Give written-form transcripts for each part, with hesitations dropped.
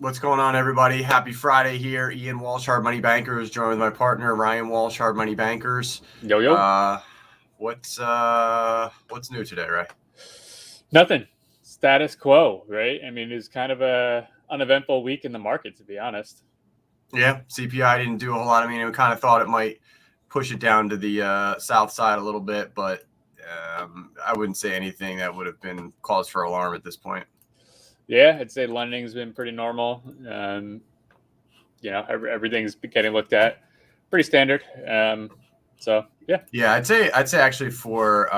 What's going on, everybody? Happy Friday here. Ian Walsh, Hard Money Bankers, joined with my partner Ryan Walsh, Hard Money Bankers. Yo. What's new today, Ray? Nothing. Status quo, right? I mean, it's kind of a uneventful week in the market, to be honest. Yeah, CPI didn't do a whole lot. I mean, we kind of thought it might push it down to the south side a little bit, but I wouldn't say anything that would have been cause for alarm at this point. Yeah, I'd say lending's been pretty normal. Everything's getting looked at pretty standard. So yeah. Yeah, I'd say actually for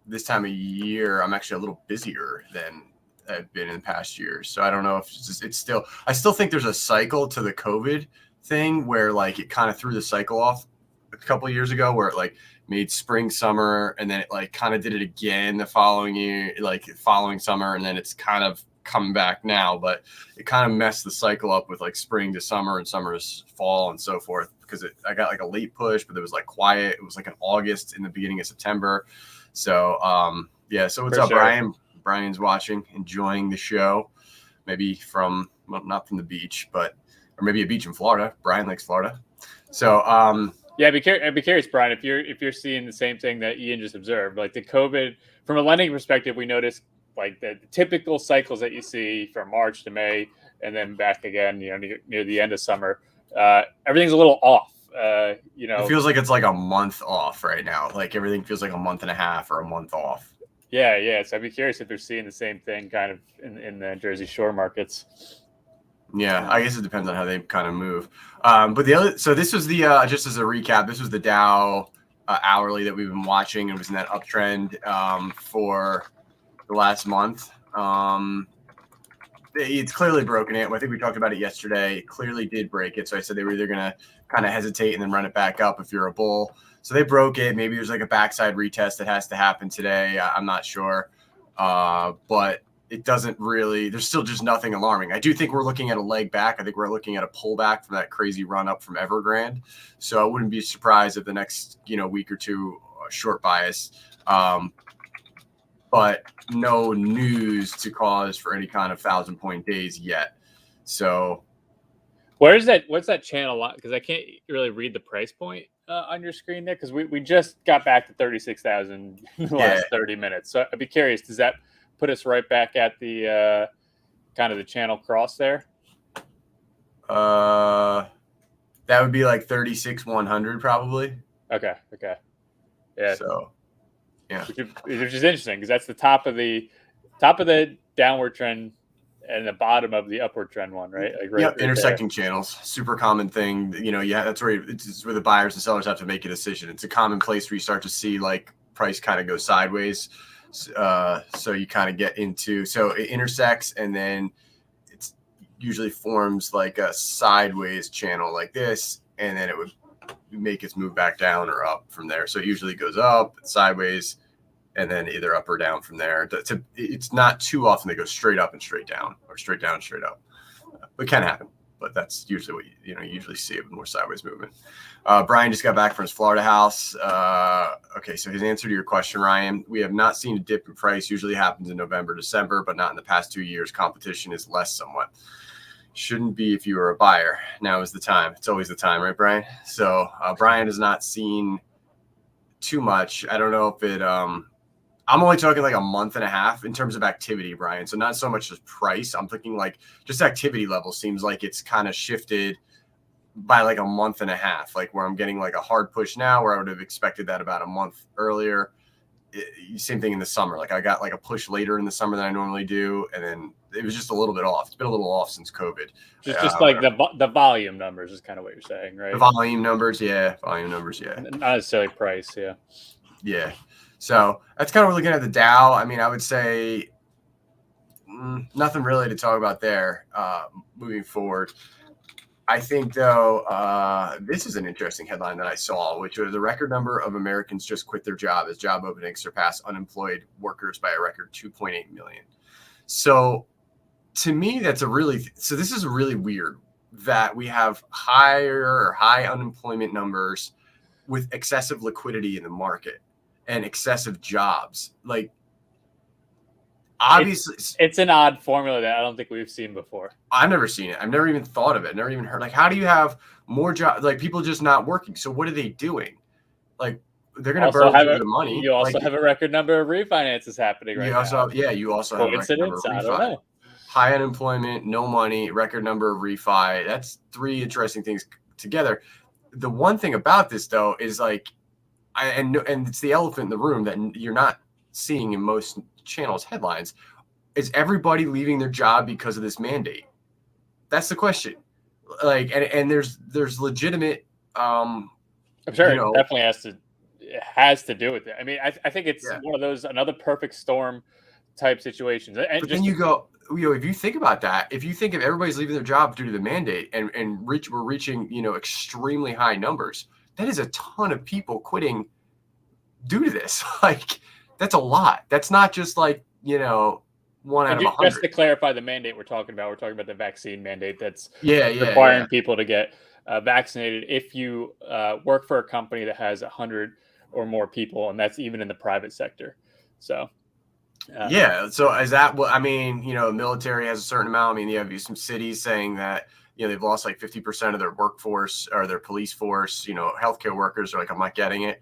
this time of year, I'm actually a little busier than I've been in past years. So I don't know if I still think there's a cycle to the COVID thing where like it kind of threw the cycle off a couple of years ago, where it like made spring, summer, and then it like kind of did it again the following year, like following summer, and then it's kind of coming back now, but it kind of messed the cycle up with like spring to summer and summer to fall and so forth, because I got like a late push, but it was like quiet. It was like in August in the beginning of September. So so what's up, Brian? Brian's watching, enjoying the show, maybe not from the beach, or maybe a beach in Florida. Brian likes Florida. So I'd be curious, Brian, if you're seeing the same thing that Ian just observed, like the COVID from a lending perspective. We noticed like the typical cycles that you see from March to May, and then back again, near the end of summer. Everything's a little off. It feels like it's like a month off right now. Like everything feels like a month and a half or a month off. Yeah. So I'd be curious if they're seeing the same thing kind of in the Jersey Shore markets. Yeah, I guess it depends on how they kind of move. So this was the just as a recap, this was the Dow hourly that we've been watching. It was in that uptrend for the last month. It's clearly broken it. I think we talked about it yesterday. It clearly did break it. So I said they were either going to kind of hesitate and then run it back up if you're a bull. So they broke it. Maybe there's like a backside retest that has to happen today. I'm not sure. But it doesn't really, there's still just nothing alarming. I do think we're looking at a leg back. I think we're looking at a pullback from that crazy run up from Evergrande. So I wouldn't be surprised if the next, week or two short bias. But no news to cause for any kind of 1,000-point days yet. So what's that channel? Because I can't really read the price point on your screen there, because we just got back to 36,000 in the last 30 minutes. So I'd be curious, does that put us right back at the kind of the channel cross there? That would be like 36,100 probably. Okay. Yeah. So yeah, which is interesting, because that's the top of the downward trend and the bottom of the upward trend one, right? Like right intersecting channels, super common thing. That's where it's where the buyers and sellers have to make a decision. It's a common place where you start to see like price kind of go sideways. So you kind of get into, so it intersects and then it's usually forms like a sideways channel like this, and then it would make its move back down or up from there. So it usually goes up, sideways, and then either up or down from there. It's not too often they go straight up and straight down, or straight down and straight up. It can happen, but that's usually what you usually see with more sideways movement. Brian just got back from his Florida house. Okay, so his answer to your question, Ryan, we have not seen a dip in price. Usually happens in November, December, but not in the past 2 years. Competition is less somewhat. Shouldn't be if you are a buyer. Now is the time. It's always the time, right, Brian? So Brian has not seen too much. I don't know if it I'm only talking like a month and a half in terms of activity, Brian. So not so much as price. I'm thinking like just activity level seems like it's kind of shifted by like a month and a half, like where I'm getting like a hard push now where I would have expected that about a month earlier. Same thing in the summer. Like I got like a push later in the summer than I normally do, and then it was just a little bit off. It's been a little off since COVID. Just like the volume numbers is kind of what you're saying, right? The volume numbers, yeah. Not necessarily price, yeah. Yeah. So that's kind of looking at the Dow. I mean, I would say nothing really to talk about there moving forward. I think, though, this is an interesting headline that I saw, which was a record number of Americans just quit their job as job openings surpass unemployed workers by a record 2.8 million. So to me, this is really weird that we have high unemployment numbers with excessive liquidity in the market and excessive jobs. Like, obviously, It's an odd formula that I don't think we've seen before. I've never seen it. I've never even thought of it. Never even heard. Like, how do you have more jobs? Like, people just not working. So what are they doing? Like, they're gonna Also burn through the money. you also Like, have a record number of refinances happening right you also now. have, yeah, you also have a record number of Coincidence? I don't refi. know. High unemployment, no money, record number of refi. That's three interesting things together. The one thing about this though is like, and it's the elephant in the room that you're not seeing in most channels headlines, is everybody leaving their job because of this mandate? That's the question. Like, and there's legitimate. I'm sure it definitely has to do with it. I mean, I think it's one of those another perfect storm type situations. And but then you go, if you think about that, if you think if everybody's leaving their job due to the mandate and we're reaching, extremely high numbers, that is a ton of people quitting due to this. Like, that's a lot. That's not just like, one out of 100. Just to clarify the mandate we're talking about the vaccine mandate that's requiring people to get vaccinated if you work for a company that has 100 or more people, and that's even in the private sector. So so is that what I mean? The military has a certain amount. I mean, you have some cities saying that they've lost like 50% of their workforce or their police force. Healthcare workers are like, I'm not getting it.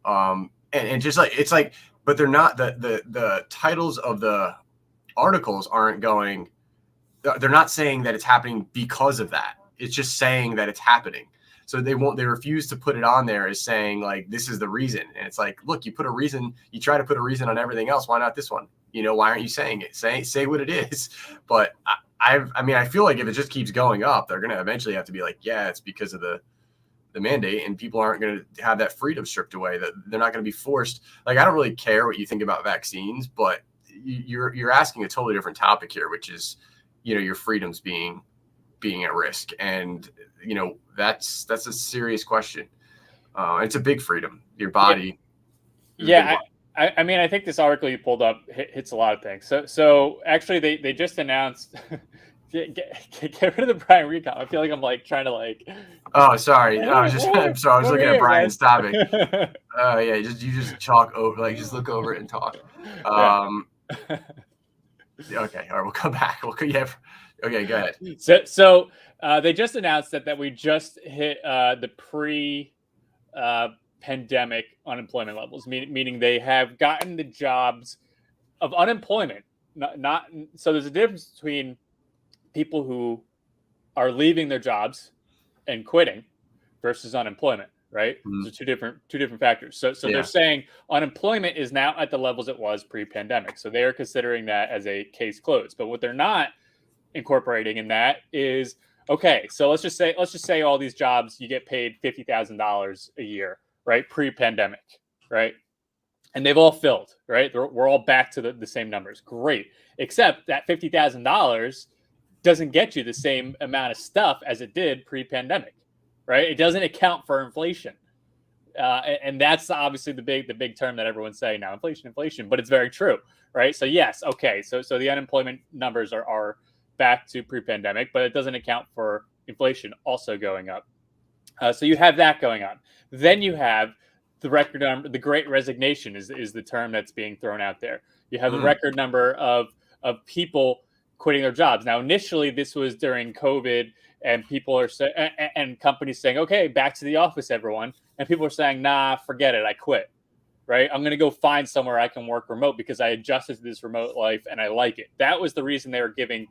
And just like it's like, but they're not the titles of the articles aren't going. They're not saying that it's happening because of that. It's just saying that it's happening. So they refuse to put it on there as saying like, this is the reason. And it's like, look, you try to put a reason on everything else. Why not this one? Why aren't you saying it? Say what it is. But I feel like if it just keeps going up, they're going to eventually have to be like, yeah, it's because of the mandate, and people aren't going to have that freedom stripped away, that they're not going to be forced. Like, I don't really care what you think about vaccines, but you're asking a totally different topic here, which is, your freedoms being at risk. And, that's a serious question. It's a big freedom, your body. Yeah. I mean, I think this article you pulled up hits a lot of things. So actually they just announced, get rid of the Brian recount. I feel like I'm like trying to like. Oh, sorry. I'm sorry. I was looking at Brian's topic. Yeah. You just talk over, like just look over it and talk. Okay. All right. We'll come back. Okay. Go ahead. So they just announced that we just hit the pre-pandemic unemployment levels, meaning they have gotten the jobs of unemployment. Not so. There's a difference between people who are leaving their jobs and quitting versus unemployment, right? Mm-hmm. So two different factors. So they're saying unemployment is now at the levels it was pre-pandemic. So they are considering that as a case closed. But what they're not incorporating in that is, okay, so let's just say all these jobs you get paid $50,000 a year, right? Pre-pandemic, right? And they've all filled, right? We're all back to the same numbers. Great. Except that $50,000 doesn't get you the same amount of stuff as it did pre-pandemic, right? It doesn't account for inflation. And that's obviously the big term that everyone's saying now, inflation, but it's very true, right? So yes, okay. So the unemployment numbers are back to pre-pandemic, but it doesn't account for inflation also going up. So you have that going on. Then you have the record number, the Great Resignation is the term that's being thrown out there. You have the record number of people quitting their jobs. Now, initially, this was during COVID, and people are and companies saying, "Okay, back to the office, everyone." And people are saying, "Nah, forget it, I quit." Right? I'm going to go find somewhere I can work remote because I adjusted to this remote life and I like it. That was the reason they were giving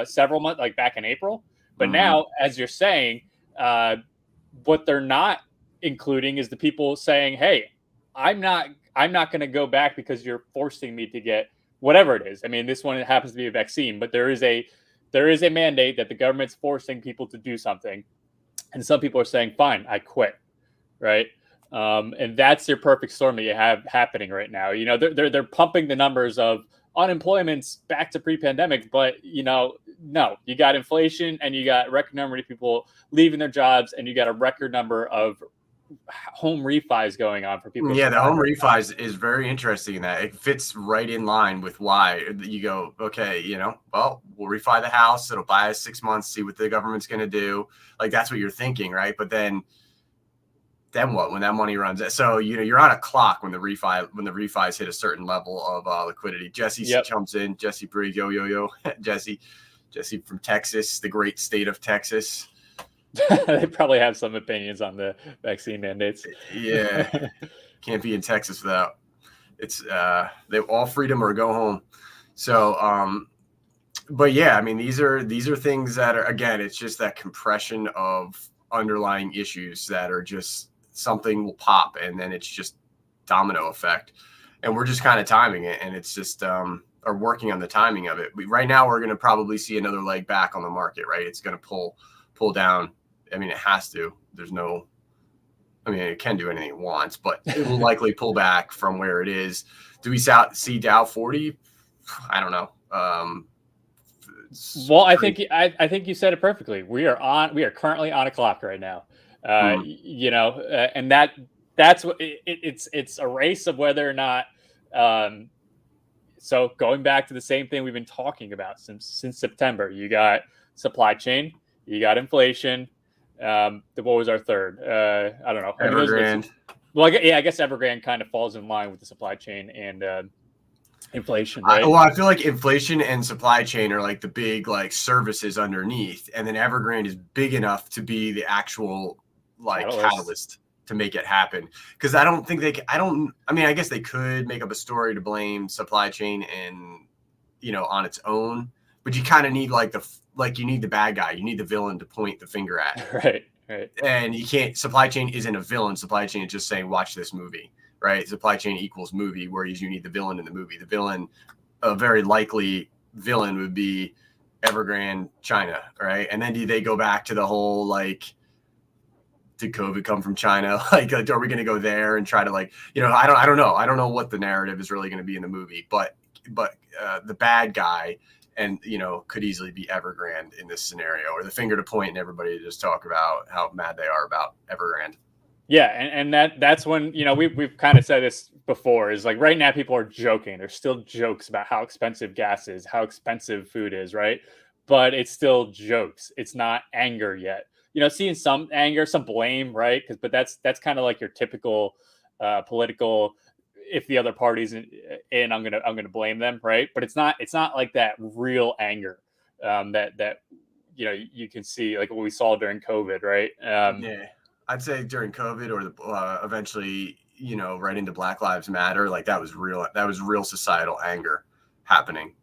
several months, like back in April. But now, as you're saying, what they're not including is the people saying, "Hey, I'm not going to go back because you're forcing me to get whatever it is." I mean, this one happens to be a vaccine, but there is a mandate that the government's forcing people to do something, and some people are saying, "Fine, I quit." Right, and that's your perfect storm that you have happening right now. They're pumping the numbers of unemployment's back to pre-pandemic, but no, you got inflation and you got a record number of people leaving their jobs, and you got a record number of home refis going on for people. Yeah, the home refis is very interesting in that it fits right in line with why you go, okay, well, we'll refi the house. It'll buy us 6 months, see what the government's going to do. Like, that's what you're thinking, right? But then then what when that money runs out? So you're on a clock when the refis hit a certain level of liquidity. Jesse jumps in. Jesse Briggs, yo. Jesse from Texas, the great state of Texas. They probably have some opinions on the vaccine mandates. Yeah, can't be in Texas without it's they all freedom or go home. So but yeah, I mean these are things that are, again, it's just that compression of underlying issues that are just something will pop and then it's just domino effect, and we're just kind of timing it, and it's just or working on the timing of it. Right now we're going to probably see another leg back on the market, right? It's going to pull down. I mean, it has to. It can do anything it wants, but it will likely pull back from where it is. Do we see Dow 40? I don't know. Well, I think you said it perfectly. We are currently on a clock right now. And that's what it's a race of whether or not. So going back to the same thing we've been talking about since September, you got supply chain, you got inflation. What was our third? I don't know. Evergrande. I guess Evergrande kind of falls in line with the supply chain and inflation, right? I feel like inflation and supply chain are like the big like services underneath, and then Evergrande is big enough to be the actual like catalyst to make it happen. Because I don't think I guess they could make up a story to blame supply chain and on its own, but you kind of need you need the bad guy, you need the villain to point the finger at. Right. And you can't. Supply chain isn't a villain. Supply chain is just saying, watch this movie. Right, supply chain equals movie, whereas you need the villain in the movie. The villain, a very likely villain, would be Evergrande, China, right? And then do they go back to the whole did COVID come from China? Are we going to go there and try to I don't know. I don't know what the narrative is really going to be in the movie, but the bad guy and could easily be Evergrande in this scenario, or the finger to point and everybody to just talk about how mad they are about Evergrande. Yeah, and that's when we've kind of said this before, is like right now people are joking. There's still jokes about how expensive gas is, how expensive food is, right? But it's still jokes. It's not anger yet. Seeing some anger, some blame, right? But that's kind of like your typical political. If the other party's in, I'm gonna blame them, right? But it's not like that real anger that you can see like what we saw during COVID, right? Yeah. I'd say during COVID or eventually, right into Black Lives Matter, that was real societal anger happening.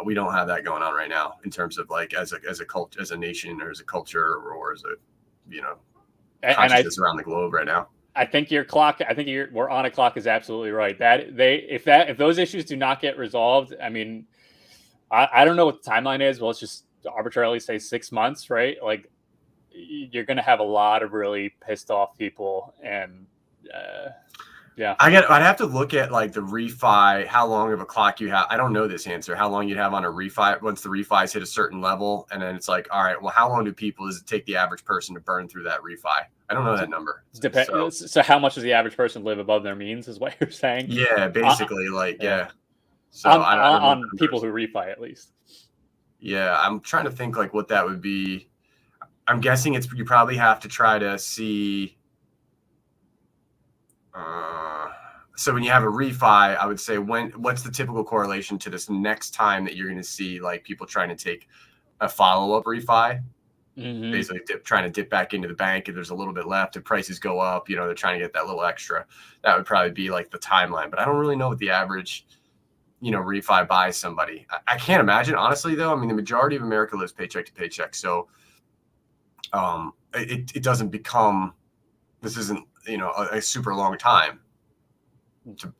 We don't have that going on right now in terms of as a culture, as a nation, or as a culture, or as a consciousness around the globe right now. I think we're on a clock is absolutely right. If those issues do not get resolved, I mean, I don't know what the timeline is. Well, let's just arbitrarily say 6 months, right? You're going to have a lot of really pissed off people, and yeah. I'd have to look at the refi, how long of a clock you have. I don't know this answer. How long you'd have on a refi once the refis hit a certain level, and then it's all right, well, how long does it take the average person to burn through that refi? I don't know that number. So how much does the average person live above their means is what you're saying? Yeah, basically, yeah. So on people who refi, at least. Yeah, I'm trying to think what that would be. I'm guessing you probably have to try to see. So when you have a refi, I would say what's the typical correlation to this next time that you're going to see people trying to take a follow-up refi? Mm-hmm. Basically trying to dip back into the bank. If there's a little bit left, if prices go up, they're trying to get that little extra. That would probably be the timeline. But I don't really know what the average, refi buys somebody. I can't imagine, honestly, though. I mean, the majority of America lives paycheck to paycheck. So it doesn't become, this isn't, a super long time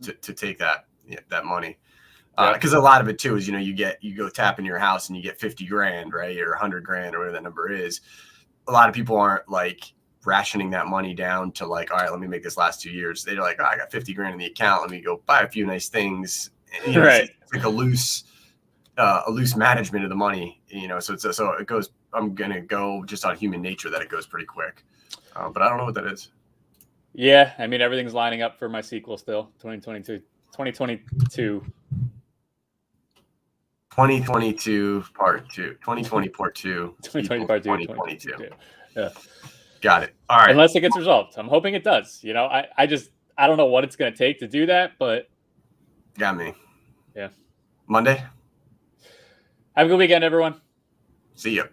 to take that money. Because a lot of it too is, you go tap into your house and you get 50 grand, right? Or 100 grand or whatever that number is. A lot of people aren't rationing that money down to all right, let me make this last 2 years. They're I got 50 grand in the account. Let me go buy a few nice things. Right. It's a loose management of the money, so it goes, I'm going to go just on human nature that it goes pretty quick. But I don't know what that is. Yeah. I mean, everything's lining up for my sequel still. 2022 part 2, 2020 part 2. 2020 part 2. 2022. Yeah. Got it. All right. Unless it gets resolved. I'm hoping it does. You know, I don't know what it's going to take to do that, but Got me. Yeah. Monday. Have a good weekend, everyone. See ya.